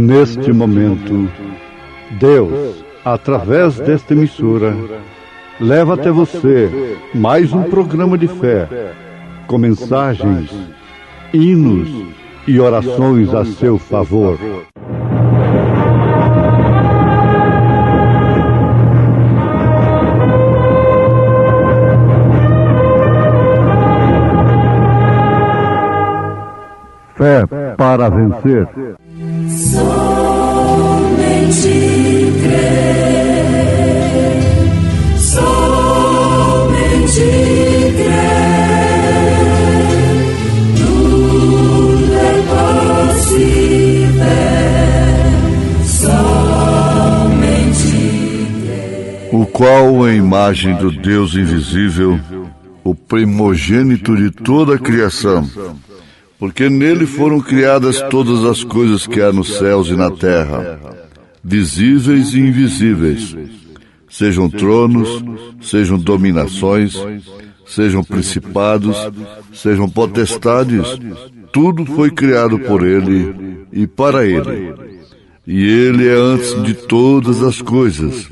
Neste momento, Deus, através desta emissora, leva até você mais um programa de fé, com mensagens, hinos e orações a seu favor. Fé para vencer. Somente crer, somente crer, tudo é possível, somente crer. O qual, a imagem do Deus invisível, o primogênito de toda a criação, porque nele foram criadas todas as coisas que há nos céus e na terra, visíveis e invisíveis, sejam tronos, sejam dominações, sejam principados, sejam potestades, tudo foi criado por ele e para ele. E ele é antes de todas as coisas,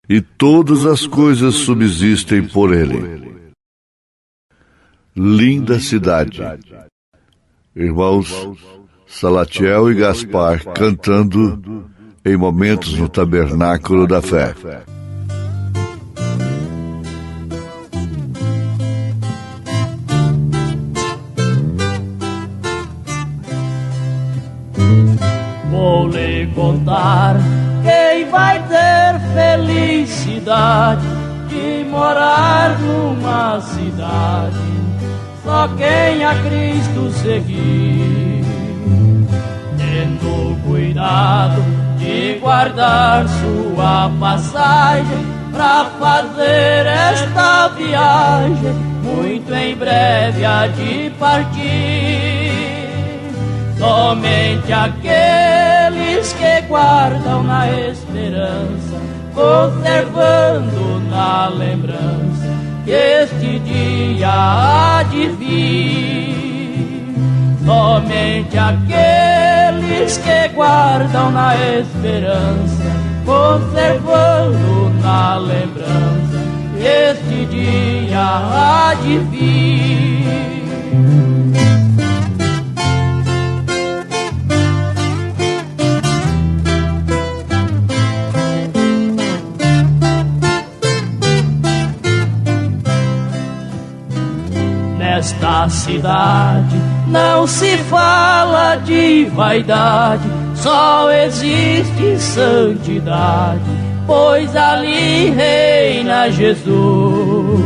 e todas as coisas subsistem por ele. Linda cidade. Irmãos Salatiel e Gaspar cantando em momentos no Tabernáculo da Fé. Vou lhe contar quem vai ter felicidade de morar numa cidade. Só quem a Cristo seguir, tendo cuidado de guardar sua passagem, pra fazer esta viagem, muito em breve há de partir. Somente aqueles que guardam na esperança, conservando na lembrança, que este dia há de vir. Somente aqueles que guardam na esperança, conservando na lembrança, que este dia há de vir. Nesta cidade não se fala de vaidade, só existe santidade, pois ali reina Jesus.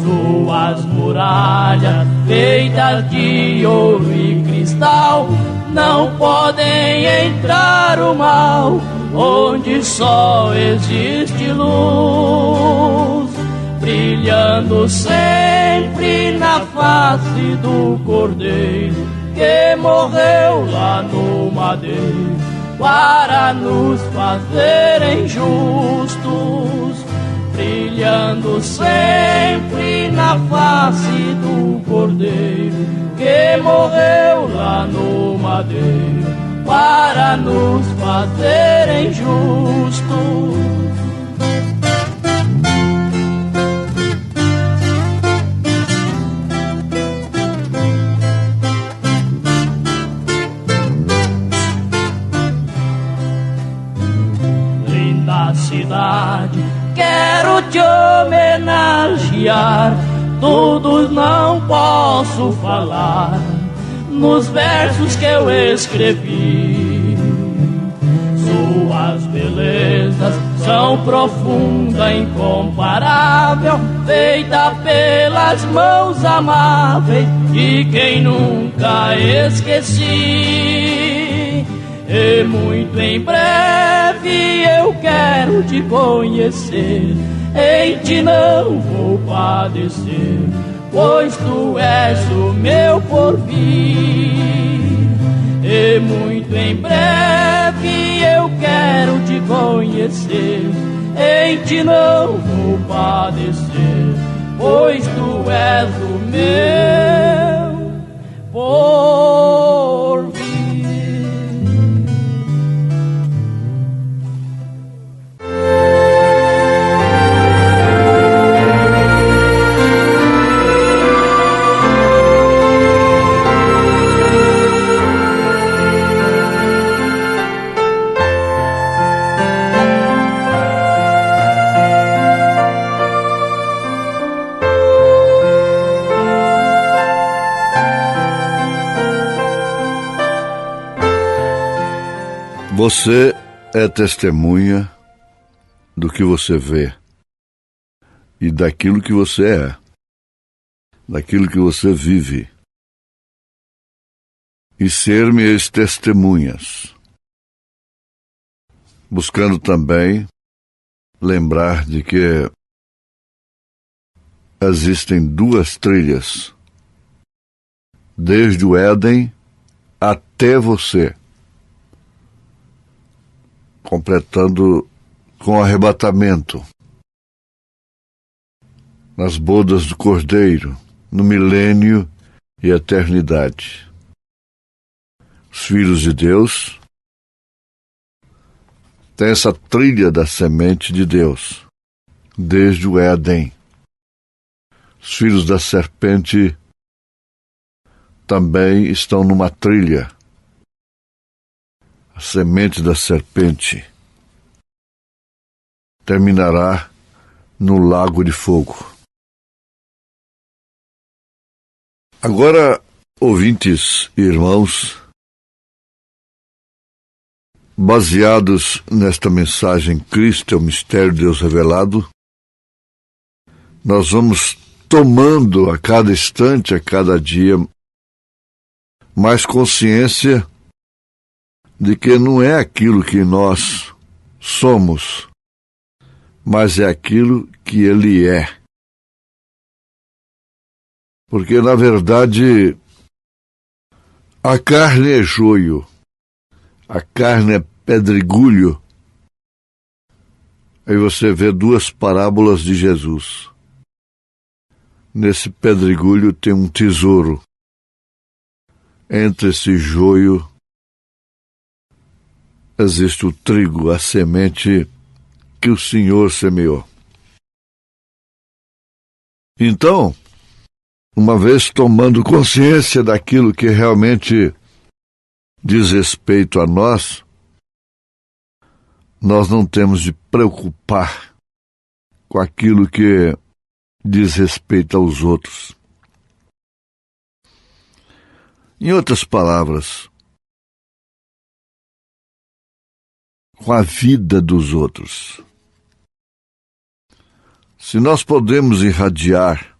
Suas muralhas feitas de ouro e cristal, não podem entrar o mal, onde só existe luz, brilhando sempre na face do Cordeiro, que morreu lá no madeiro, para nos fazerem justos, brilhando sempre na face do Cordeiro, que morreu lá no madeiro, para nos fazerem justos. Cidade, quero te homenagear, todos não posso falar nos versos que eu escrevi. Suas belezas são profunda, incomparável, feita pelas mãos amáveis de quem nunca esqueci. E muito em breve eu quero te conhecer, em ti não vou padecer, pois tu és o meu porvir. E muito em breve eu quero te conhecer, em ti não vou padecer, pois tu és o meu porvir. Você é testemunha do que você vê e daquilo que você é, daquilo que você vive. E ser-me-eis testemunhas, buscando também lembrar de que existem duas trilhas, desde o Éden até você, completando com arrebatamento, nas bodas do Cordeiro, no milênio e eternidade. Os filhos de Deus têm essa trilha da semente de Deus, desde o Éden. Os filhos da serpente também estão numa trilha. A semente da serpente terminará no lago de fogo. Agora, ouvintes e irmãos, baseados nesta mensagem Cristo é o mistério de Deus revelado, nós vamos tomando a cada instante, a cada dia, mais consciência de que não é aquilo que nós somos, mas é aquilo que Ele é. Porque, na verdade, a carne é joio, a carne é pedregulho. Aí você vê duas parábolas de Jesus. Nesse pedregulho tem um tesouro. Entre esse joio existe o trigo, a semente que o Senhor semeou. Então, uma vez tomando consciência daquilo que realmente diz respeito a nós, nós não temos de preocupar com aquilo que diz respeito aos outros. Em outras palavras, com a vida dos outros. Se nós podemos irradiar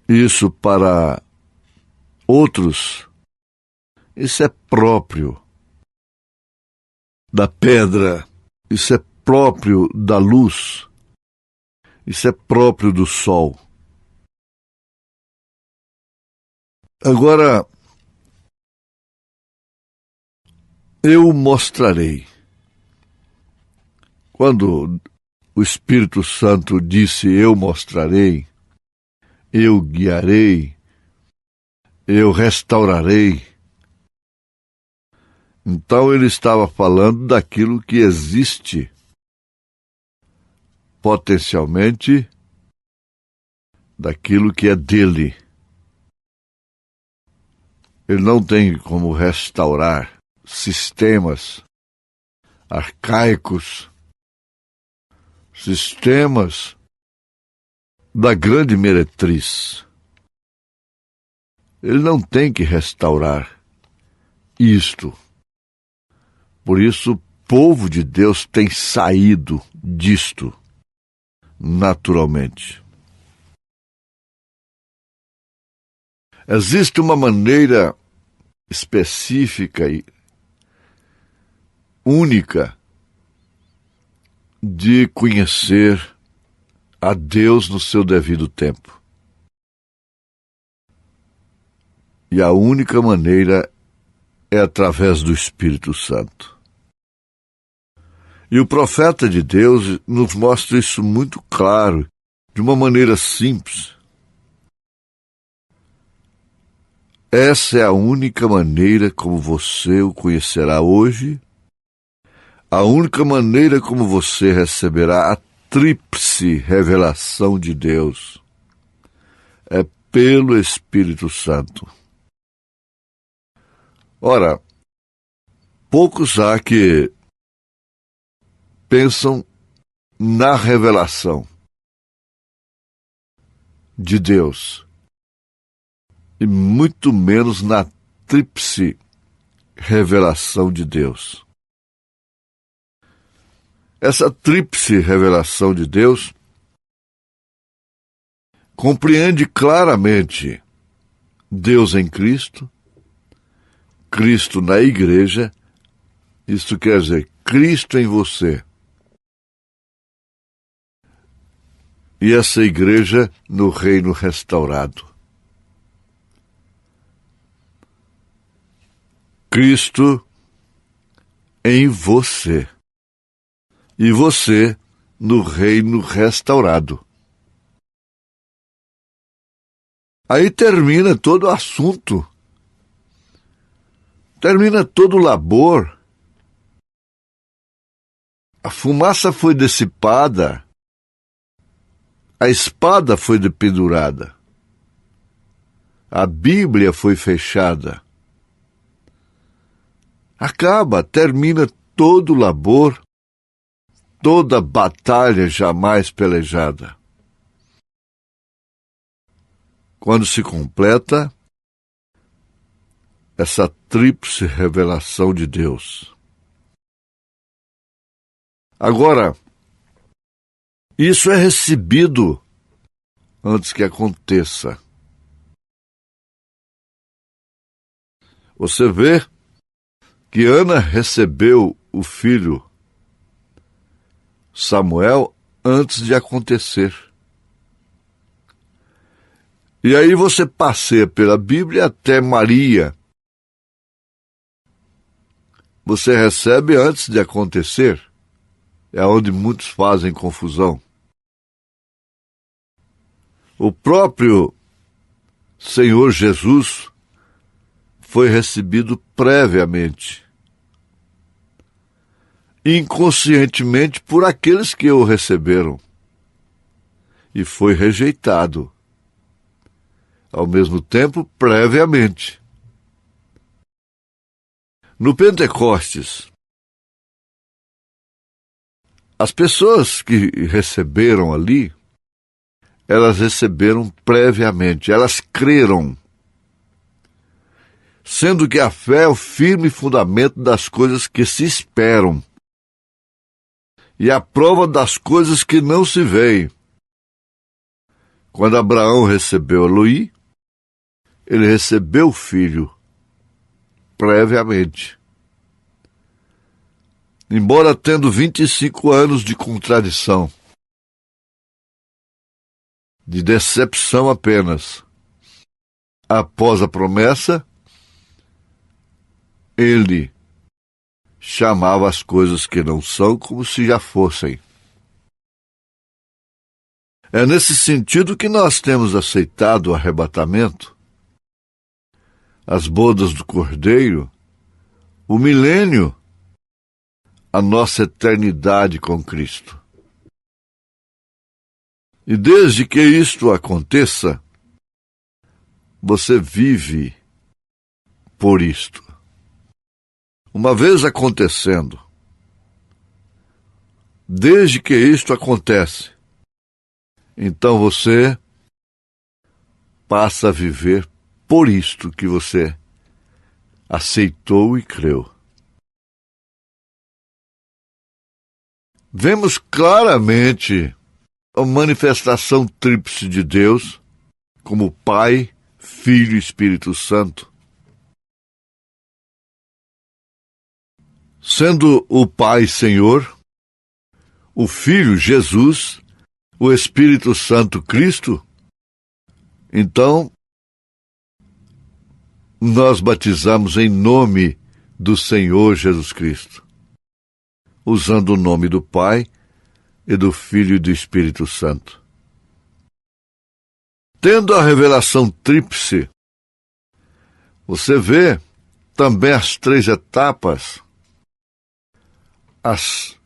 isso para outros, isso é próprio da pedra, isso é próprio da luz, isso é próprio do sol. Agora, eu mostrarei. Quando o Espírito Santo disse eu mostrarei, eu guiarei, eu restaurarei, então ele estava falando daquilo que existe potencialmente, daquilo que é dele. Ele não tem como restaurar sistemas arcaicos, sistemas da grande meretriz. Ele não tem que restaurar isto. Por isso, o povo de Deus tem saído disto naturalmente. Existe uma maneira específica e única de conhecer a Deus no seu devido tempo. E a única maneira é através do Espírito Santo. E o profeta de Deus nos mostra isso muito claro, de uma maneira simples. Essa é a única maneira como você o conhecerá hoje, a única maneira como você receberá a tríplice revelação de Deus. É pelo Espírito Santo. Ora, poucos há que pensam na revelação de Deus, e muito menos na tríplice revelação de Deus. Essa tríplice revelação de Deus compreende claramente Deus em Cristo, Cristo na igreja, isto quer dizer, Cristo em você. E essa igreja no reino restaurado. Cristo em você. E você no reino restaurado. Aí termina todo o assunto. Termina todo o labor. A fumaça foi dissipada. A espada foi dependurada. A Bíblia foi fechada. Acaba, termina todo o labor, toda batalha jamais pelejada. Quando se completa essa tríplice revelação de Deus. Agora, isso é recebido antes que aconteça. Você vê que Ana recebeu o filho Samuel antes de acontecer. E aí você passeia pela Bíblia até Maria. Você recebe antes de acontecer. É onde muitos fazem confusão. O próprio Senhor Jesus foi recebido previamente, inconscientemente por aqueles que o receberam, e foi rejeitado, ao mesmo tempo previamente. No Pentecostes, as pessoas que receberam ali, elas receberam previamente, elas creram, sendo que a fé é o firme fundamento das coisas que se esperam e a prova das coisas que não se veem. Quando Abraão recebeu Eloí, ele recebeu o filho previamente. Embora tendo 25 anos de contradição, de decepção apenas, após a promessa, ele chamava as coisas que não são como se já fossem. É nesse sentido que nós temos aceitado o arrebatamento, as bodas do Cordeiro, o milênio, a nossa eternidade com Cristo. E desde que isto aconteça, você vive por isto. Uma vez acontecendo, desde que isto acontece, então você passa a viver por isto que você aceitou e creu. Vemos claramente a manifestação tríplice de Deus como Pai, Filho e Espírito Santo. Sendo o Pai Senhor, o Filho Jesus, o Espírito Santo Cristo, então nós batizamos em nome do Senhor Jesus Cristo, usando o nome do Pai e do Filho e do Espírito Santo. Tendo a revelação tríplice, você vê também as 3 etapas, as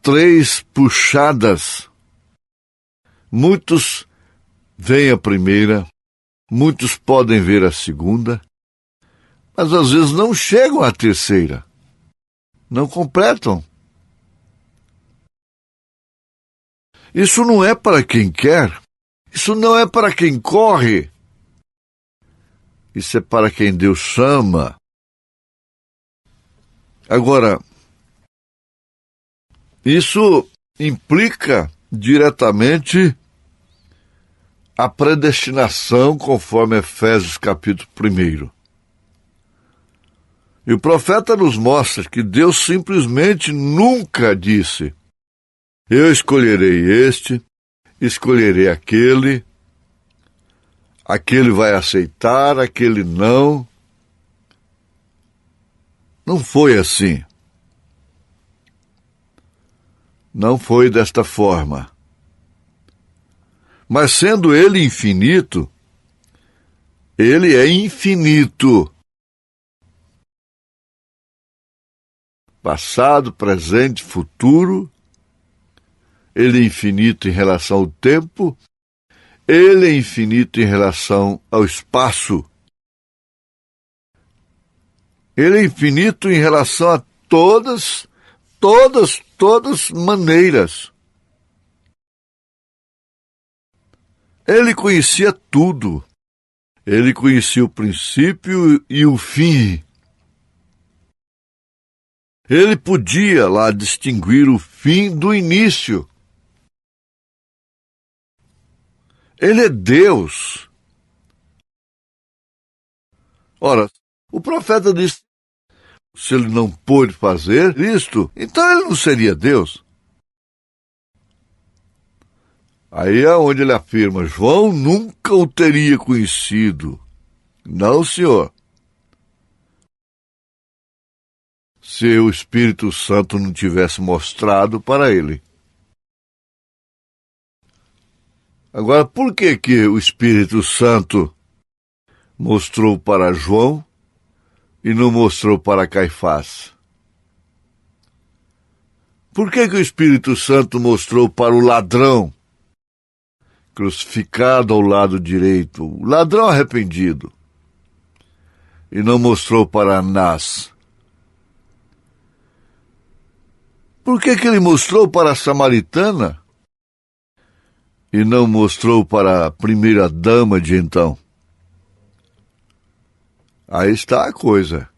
3 puxadas. Muitos veem a primeira, muitos podem ver a segunda, mas às vezes não chegam à terceira, não completam. Isso não é para quem quer, isso não é para quem corre, isso é para quem Deus chama Agora, isso implica diretamente a predestinação, conforme Efésios capítulo 1. E o profeta nos mostra que Deus simplesmente nunca disse: eu escolherei este, escolherei aquele, aquele vai aceitar, aquele não. Não foi assim. Não foi desta forma. Mas sendo ele infinito, ele é infinito. Passado, presente, futuro. Ele é infinito em relação ao tempo. Ele é infinito em relação ao espaço. Ele é infinito em relação a todas maneiras. Ele conhecia tudo. Ele conhecia o princípio e o fim. Ele podia lá distinguir o fim do início. Ele é Deus. Ora, o profeta disse: se ele não pôde fazer isto, então ele não seria Deus. Aí é onde ele afirma: João nunca o teria conhecido. Não, senhor. Se o Espírito Santo não tivesse mostrado para ele. Agora, por que o Espírito Santo mostrou para João e não mostrou para Caifás? Por que o Espírito Santo mostrou para o ladrão crucificado ao lado direito, o ladrão arrependido, e não mostrou para Anás? Por que ele mostrou para a samaritana e não mostrou para a primeira dama de então? Aí está a coisa.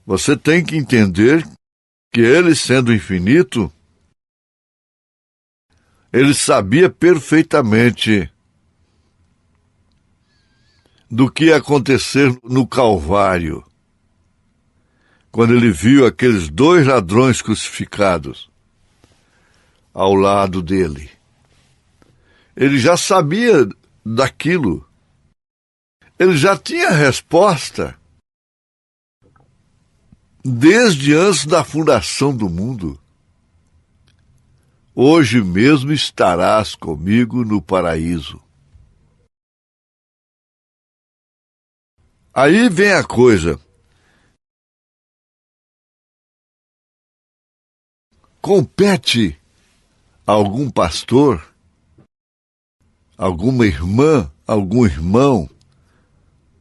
Você tem que entender que ele, sendo infinito, ele sabia perfeitamente do que ia acontecer no Calvário, quando ele viu aqueles 2 ladrões crucificados ao lado dele. Ele já sabia daquilo. Ele já tinha a resposta desde antes da fundação do mundo. Hoje mesmo estarás comigo no paraíso. Aí vem a coisa. Compete a algum pastor, alguma irmã, algum irmão,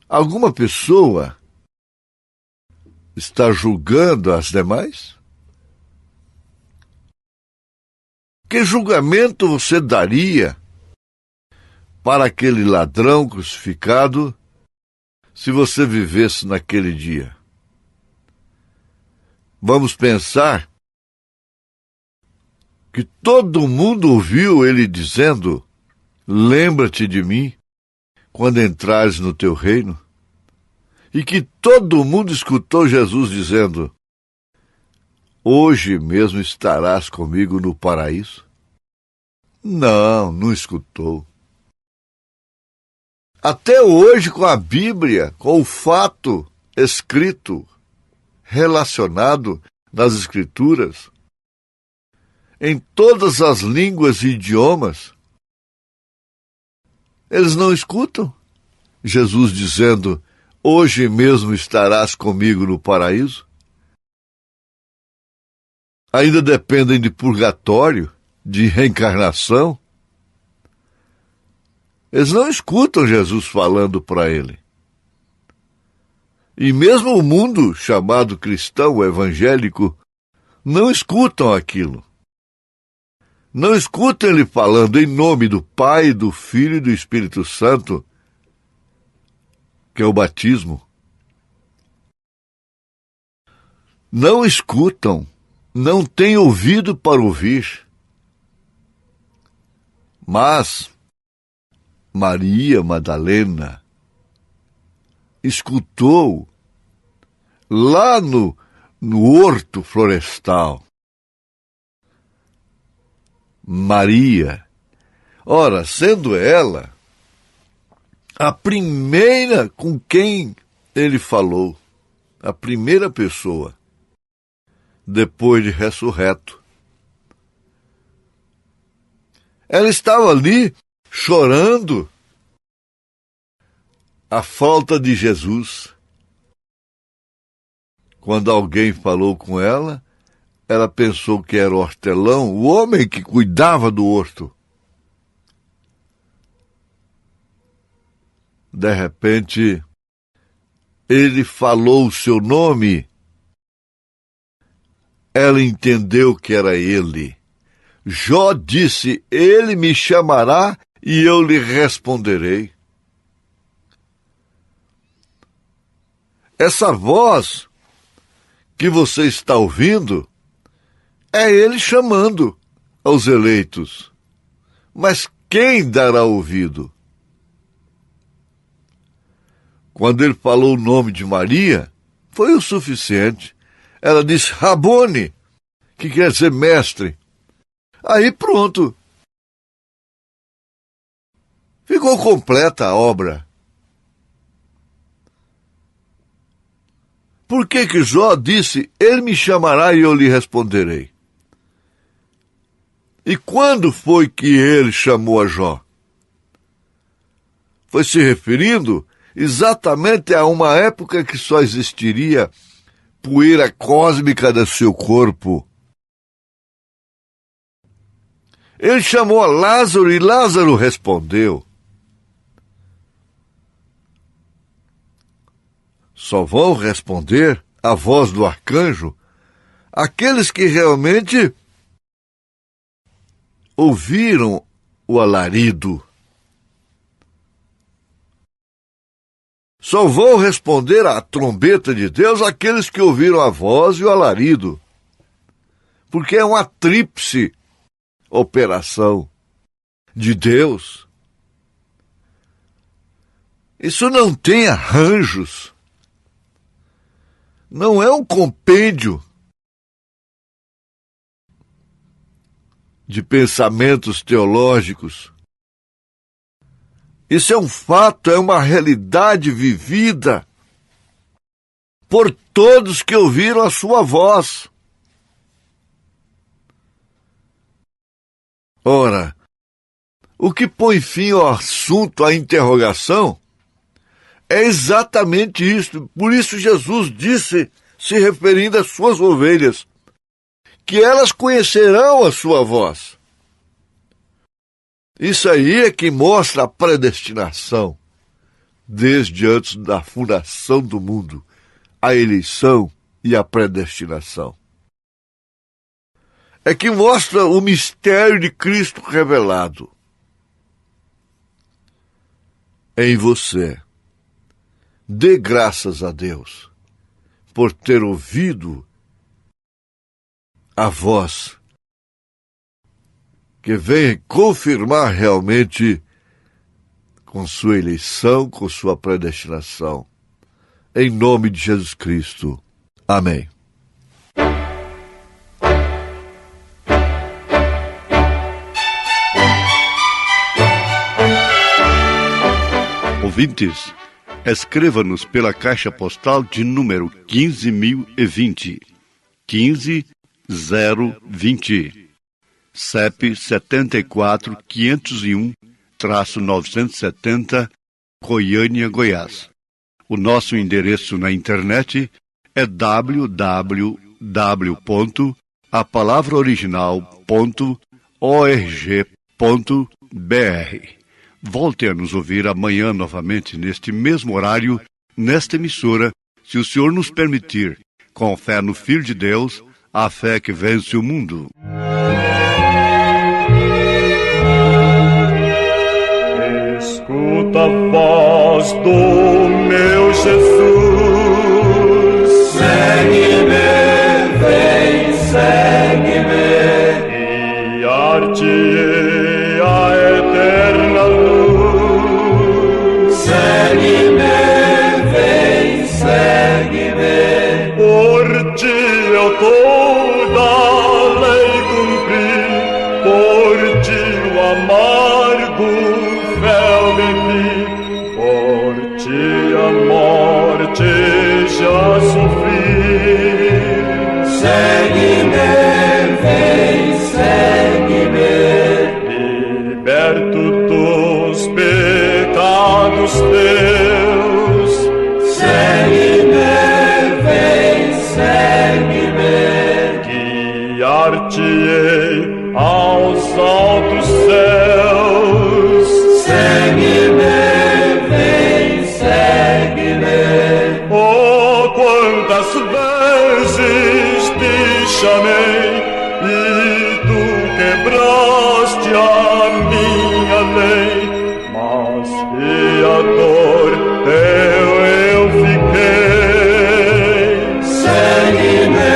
alguma pessoa está julgando as demais? Que julgamento você daria para aquele ladrão crucificado se você vivesse naquele dia? Vamos pensar que todo mundo ouviu ele dizendo: lembra-te de mim quando entrares no teu reino. E que todo mundo escutou Jesus dizendo: hoje mesmo estarás comigo no paraíso. Não, não escutou. Até hoje, com a Bíblia, com o fato escrito, relacionado nas Escrituras, em todas as línguas e idiomas, eles não escutam Jesus dizendo: hoje mesmo estarás comigo no paraíso. Ainda dependem de purgatório, de reencarnação. Eles não escutam Jesus falando para ele. E mesmo o mundo chamado cristão, evangélico, não escutam aquilo. Não escutam ele falando em nome do Pai, do Filho e do Espírito Santo, que é o batismo. não escutam, não têm ouvido para ouvir. Mas Maria Madalena escutou lá no horto florestal. Maria, ora, sendo ela a primeira com quem ele falou, a primeira pessoa, depois de ressurreto. Ela estava ali chorando a falta de Jesus. Quando alguém falou com ela, ela pensou que era o hortelão, o homem que cuidava do horto. De repente, ele falou o seu nome. Ela entendeu que era ele. Jó disse: ele me chamará e eu lhe responderei. Essa voz que você está ouvindo é ele chamando aos eleitos. Mas quem dará ouvido? Quando ele falou o nome de Maria, foi o suficiente. Ela disse Rabone, que quer dizer mestre. Aí pronto. Ficou completa a obra. Por que Jó disse, ele me chamará e eu lhe responderei? E quando foi que ele chamou a Jó? Foi se referindo exatamente a uma época que só existiria poeira cósmica do seu corpo. Ele chamou a Lázaro e Lázaro respondeu. Só vão responder a voz do arcanjo aqueles que realmente ouviram o alarido. Só vão responder à trombeta de Deus aqueles que ouviram a voz e o alarido. Porque é uma tríplice operação de Deus. Isso não tem arranjos. Não é um compêndio de pensamentos teológicos. Isso é um fato, é uma realidade vivida por todos que ouviram a sua voz. Ora, o que põe fim ao assunto, à interrogação, é exatamente isso. Por isso Jesus disse, se referindo às suas ovelhas, que elas conhecerão a sua voz. Isso aí é que mostra a predestinação, desde antes da fundação do mundo, a eleição e a predestinação. É que mostra o mistério de Cristo revelado em você. Dê graças a Deus por ter ouvido a voz que vem confirmar realmente com sua eleição, com sua predestinação. Em nome de Jesus Cristo. Amém. Ouvintes, escreva-nos pela caixa postal de número 15.020, 15020. CEP 74-501-970, Goiânia, Goiás. O nosso endereço na internet é www.apalavraoriginal.org.br. Volte a nos ouvir amanhã novamente neste mesmo horário, nesta emissora, se o Senhor nos permitir, com fé no Filho de Deus, a fé que vence o mundo. Escuta a voz do meu Jesus, segue-me. enviei aos altos céus. Segue-me, vem, segue-me. Oh, quantas vezes te chamei e tu quebraste a minha lei, mas fiador teu eu fiquei. Segue-me,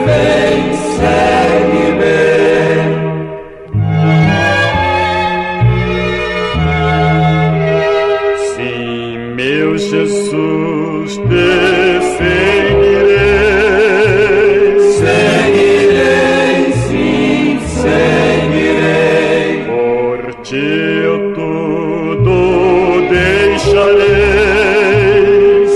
vem, segue-me. Sim, meu Jesus, te seguirei. Seguirei, sim, seguirei. Por ti eu tudo deixarei.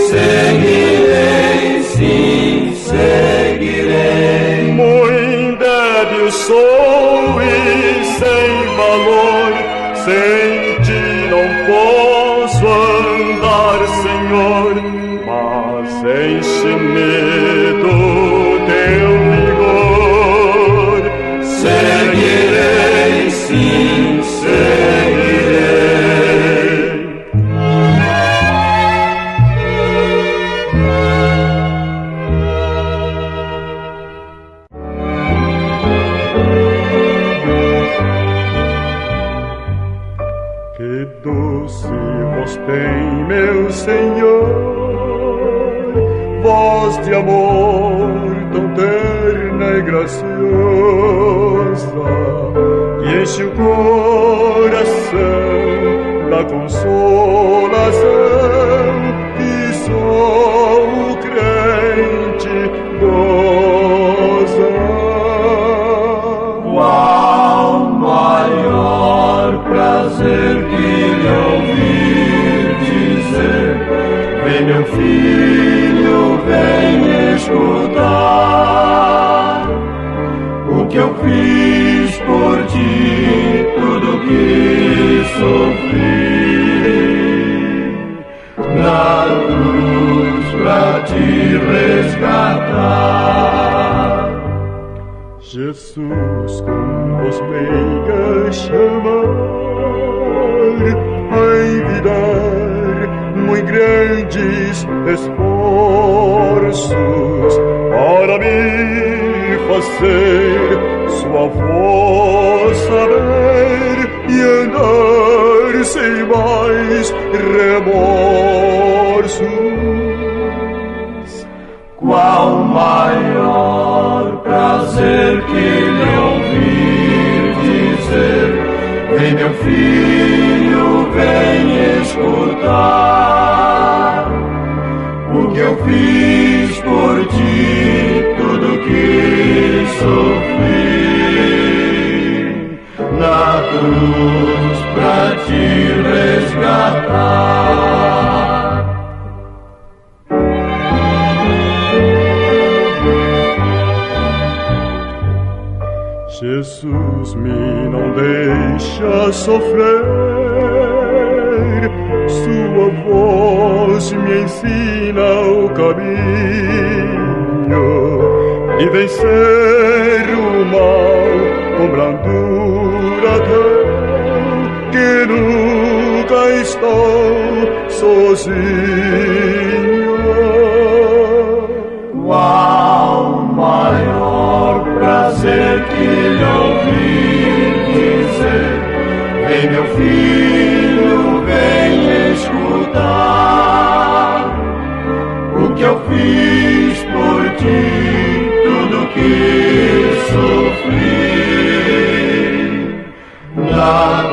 Seguirei, sim, seguirei. Muito débil sou e sem valor, sem ti não posso andar, Senhor, mas enche-me do teu vigor. Seguirei, sim, seguirei. Que doce voz tem, meu Senhor, voz de amor tão terna e graciosa, que enche o coração da consolação que só o crente goza. Qual maior prazer que lhe ouvir dizer: vem, meu filho, vem escutar o que eu fiz por ti, tudo que sofri na cruz pra te resgatar. Jesus com voz meiga chamar a envidar muito grandes esforços para me fazer sua voz saber e andar sem mais remorsos. Qual maior prazer que lhe ouvir dizer: vem, meu filho, vem escutar o que eu fiz por ti, tudo que sofri na cruz pra te resgatar. Jesus me não deixa sofrer, sua voz me ensina o caminho e vencer o mal com brandura tão que nunca estou sozinho. Qual maior prazer que lhe ouvir dizer: vem, meu filho, vem escutar o que eu fiz por ti, tudo que sofri na